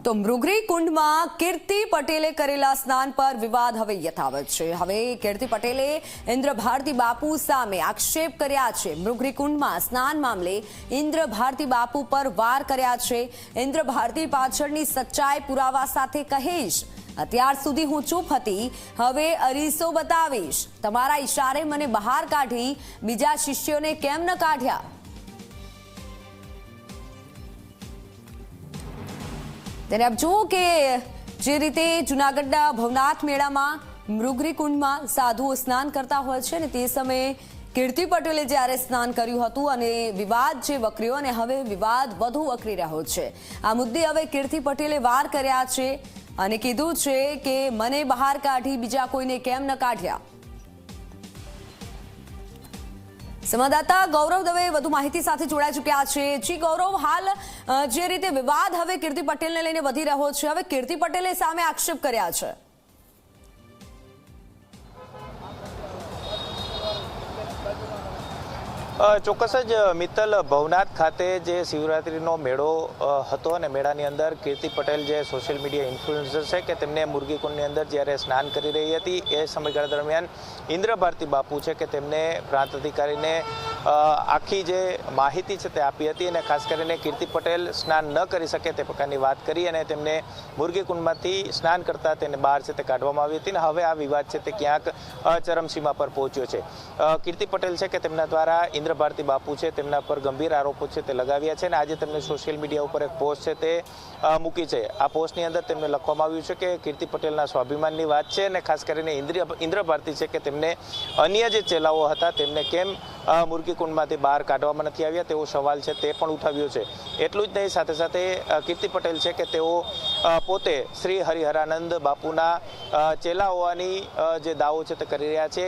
તો મૃગરી કુંડમાં કીર્તિ પટેલે કરેલા સ્નાન પર વિવાદ હવે યથાવત છે। હવે કીર્તિ પટેલે ઇન્દ્ર ભારતી બાપુ સામે આક્ષેપ કર્યા છે। મૃગરી કુંડમાં સ્નાન મામલે ઇન્દ્ર ભારતી બાપુ પર વાર કર્યા છે। ઇન્દ્ર ભારતી પાછળની સચ્ચાઈ પુરાવા સાથે કહીશ। અત્યાર સુધી હું ચૂપ હતી, હવે અરીસો બતાવીશ। તમારા ઈશારે મને બહાર કાઢી, બીજા શિષ્યોને કેમ ન કાઢ્યા? ત્યારે આપ જુઓ કે જે રીતે જૂનાગઢના ભવનાથ મેળામાં મૃગરી કુંડમાં સાધુઓ સ્નાન કરતા હોય છે ને તે સમયે કીર્તિ પટેલે જ્યારે સ્નાન કર્યું હતું અને વિવાદ જે વકર્યો અને હવે વિવાદ વધુ વકરી રહ્યો છે। આ મુદ્દે હવે કીર્તિ પટેલે વાર કર્યા છે અને કીધું છે કે મને બહાર કાઢી, બીજા કોઈને કેમ ન કાઢ્યા। સંવાદદાતા ગૌરવ દવે વધુ માહિતી સાથે જોડાઈ ચૂક્યા છે। જી ગૌરવ, હાલ જે રીતે વિવાદ હવે કીર્તિ પટેલને લઈને વધી રહ્યો છે, હવે કીર્તિ પટેલે સામે આક્ષેપ કર્યા છે। ચોક્કસ જ મિત્તલ, ભવનાથ ખાતે જે શિવરાત્રીનો મેળો હતો અને મેળાની અંદર કીર્તિ પટેલ જે સોશિયલ મીડિયા ઇન્ફ્લુએન્સર છે કે તેમને મુરગીકુંડની અંદર જ્યારે સ્નાન કરી રહી હતી એ સમયગાળા દરમિયાન ઇન્દ્ર ભારતી બાપુ છે કે તેમને પ્રાંત અધિકારીને આખી જે માહિતી છે તે આપી હતી અને ખાસ કરીને કીર્તિ પટેલ સ્નાન ન કરી શકે તે પ્રકારની વાત કરી અને તેમને મુરગીકુંડમાંથી સ્નાન કરતા તેને બહાર છે તે કાઢવામાં આવી હતી અને હવે આ વિવાદ છે તે ક્યાંક ચરમસીમા પર પહોંચ્યો છે। કીર્તિ પટેલ છે કે તેમના દ્વારા ઇન્દ્ર ભારતી બાપુ છે તેમના પર ગંભીર આરોપો છે તે લગાવ્યા છે અને આજે તેમને સોશિયલ મીડિયા ઉપર એક પોસ્ટ છે તે મૂકી છે। આ પોસ્ટની અંદર તેમને લખવામાં આવ્યું છે કે કીર્તિ પટેલના સ્વાભિમાનની વાત છે અને ખાસ કરીને ઇન્દ્ર ભારતી છે કે તેમને અન્ય જે ચેલાઓ હતા તેમને કેમ મુરગીકુંડમાંથી બહાર કાઢવામાં નથી આવ્યા તેવો સવાલ છે તે પણ ઉઠાવ્યો છે। એટલું જ નહીં, સાથે સાથે કીર્તિ પટેલ છે કે તેઓ પોતે શ્રી હરિહરાનંદ બાપુના ચેલા હોવાની જે દાવો છે તે કરી રહ્યા છે।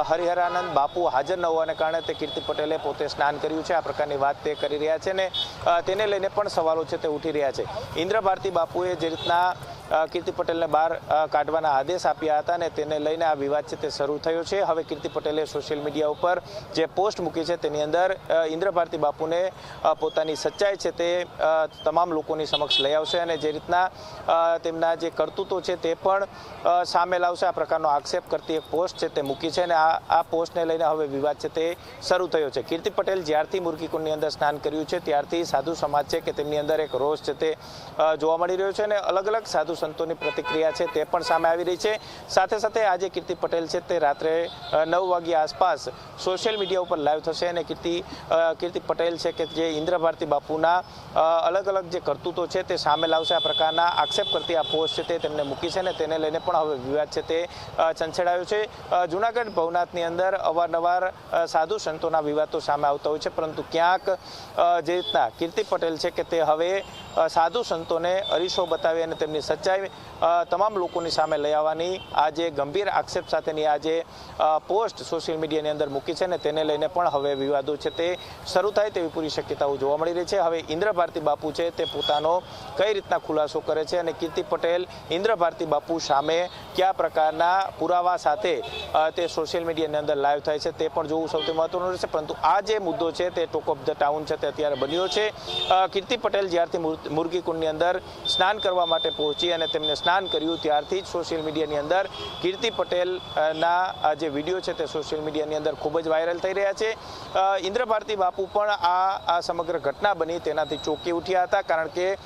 હરિહરાનંદ બાપુ હાજર ન હોવાને કારણે તે કીર્તિ પટેલે પોતે સ્નાન કર્યું છે આ પ્રકારની વાત તે કરી રહ્યા છે ને તેને લઈને પણ સવાલો છે તે ઉઠી રહ્યા છે। ઇન્દ્ર ભારતી બાપુએ જે રીતના કીર્તિ પટેલને બહાર કાઢવાના આદેશ આપ્યા હતા ને તેને લઈને આ વિવાદ છે તે શરૂ થયો છે। હવે કીર્તિ પટેલે સોશિયલ મીડિયા ઉપર જે પોસ્ટ મૂકી છે તેની અંદર ઇન્દ્ર ભારતી બાપુને પોતાની સચ્ચાઈ છે તે તમામ લોકોની સમક્ષ લઈ આવશે અને જે રીતના તેમના જે કરતૂતો છે તે પણ સામે લાવશે આ પ્રકારનો આક્ષેપ કરતી એક પોસ્ટ છે તે મૂકી છે અને આ પોસ્ટને લઈને હવે વિવાદ છે તે શરૂ થયો છે। કીર્તિ પટેલ જ્યારથી મુરગીકુંડની અંદર સ્નાન કર્યું છે ત્યારથી સાધુ સમાજ છે કે તેમની અંદર એક રોષ છે તે જોવા મળી રહ્યો છે અને અલગ અલગ સાધુ સંતોની પ્રતિક્રિયા છે તે પણ સામે આવી રહી છે। સાથે સાથે આજે કીર્તિ પટેલ છે તે રાત્રે 9 વાગ્યા આસપાસ સોશિયલ મીડિયા ઉપર લાઈવ થશે અને કીર્તિ પટેલ છે કે જે ઇન્દ્ર ભારતી બાપુના અલગ અલગ જે કરતૂતો છે તે સામે લાવશે આ પ્રકારના આક્ષેપ કરતી આ પોસ્ટ છે તે તેમને મૂકી છે અને તેને લઈને પણ હવે વિવાદ છે તે છંછેડાયો છે। જૂનાગઢ ભવનાથની અંદર અવારનવાર સાધુ સંતોના વિવાદો સામે આવતા હોય છે, પરંતુ ક્યાંક જે રીતના કીર્તિ પટેલ છે કે તે હવે સાધુ સંતોને અરીસો બતાવી અને તેમની સચ્ચાઈ તમામ લોકોની સામે લઈ આવવાની આ જે ગંભીર આક્ષેપ સાથેની આ જે પોસ્ટ સોશિયલ મીડિયાની અંદર મૂકી છે ને તેને લઈને પણ હવે વિવાદો છે તે શરૂ થાય તેવી પૂરી શક્યતાઓ જોવા મળી રહી છે। હવે ઇન્દ્ર ભારતી બાપુ છે તે પોતાનો કઈ રીતના ખુલાસો કરે છે અને કીર્તિ પટેલ ઇન્દ્ર ભારતી બાપુ સામે કયા પ્રકારના પુરાવા સાથે તે સોશિયલ મીડિયાની અંદર લાઈવ થાય છે તે પણ જોવું સૌથી મહત્વનું રહેશે। પરંતુ આ જે મુદ્દો છે તે ટોક ઓફ ધ ટાઉન છે તે અત્યારે બન્યો છે। કીર્તિ પટેલ જ્યારથી મુરગીકુંડની અંદર સ્નાન કરવા માટે પહોંચી અને તેમને સ્નાન કર્યું ત્યારથી જ સોશિયલ મીડિયાની અંદર કીર્તિ પટેલના જે વિડીયો છે તે સોશિયલ મીડિયાની અંદર ખૂબ જ વાયરલ થઈ રહ્યા છે। ઇન્દ્ર ભારતી બાપુ પણ આ સમગ્ર ઘટના બની તેનાથી ચોંકી ઉઠ્યા હતા, કારણ કે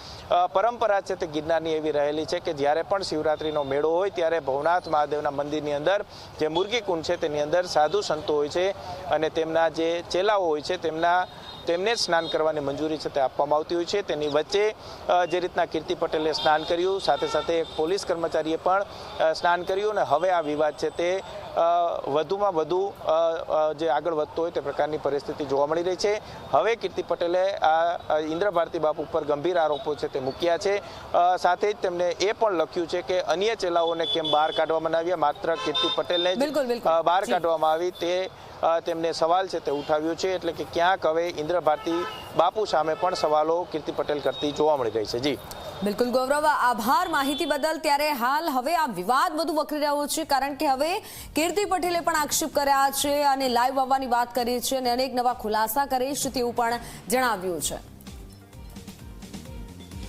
પરંપરા છે તે ગિરનારની એવી રહેલી છે કે જ્યારે પણ શિવરાત્રીનો મેળો હોય ત્યારે ભવનાથ મહાદેવના મંદિરની અંદર જે મુરગીકુંડ છે તેની અંદર સાધુ સંતો હોય છે અને તેમના જે ચેલાઓ હોય છે તેમને સ્નાન કરવાની મંજૂરી છે તે આપવામાં આવતી હોય છે। તેની વચ્ચે જે રીતના કીર્તિ પટેલે સ્નાન કર્યું, સાથે સાથે એક પોલીસ કર્મચારીએ પણ સ્નાન કર્યું અને હવે આ વિવાદ છે તે વધુમાં વધુ જે આગળ વધતો હોય તે પ્રકારની પરિસ્થિતિ જોવા મળી રહી છે। હવે કીર્તિ પટેલે આ ઇન્દ્ર ભારતી બાપુ ઉપર ગંભીર આરોપો છે તે મૂક્યા છે। સાથે જ તેમને એ પણ લખ્યું છે કે અન્ય ચેલાઓને કેમ બહાર કાઢવામાં આવ્યા, માત્ર કીર્તિ પટેલને બહાર કાઢવામાં આવી તે તેમને સવાલ છે તે ઉઠાવ્યો છે। એટલે કે ક્યાંક હવે ઇન્દ્ર ભારતી બાપુ સામે પણ સવાલો કીર્તિ પટેલ કરતી જોવા મળી રહી છે। જી બિલકુલ ગૌરવ, આભાર માહિતી બદલ। ત્યારે હાલ હવે આ વિવાદ વધુ વકરી રહ્યો છે, કારણ કે હવે કીર્તિ પટેલે પણ આક્ષેપ કર્યા છે અને લાઈવ આવવાની વાત કરી છે અને અનેક નવા ખુલાસા કરીશ તેવું પણ જણાવ્યું છે।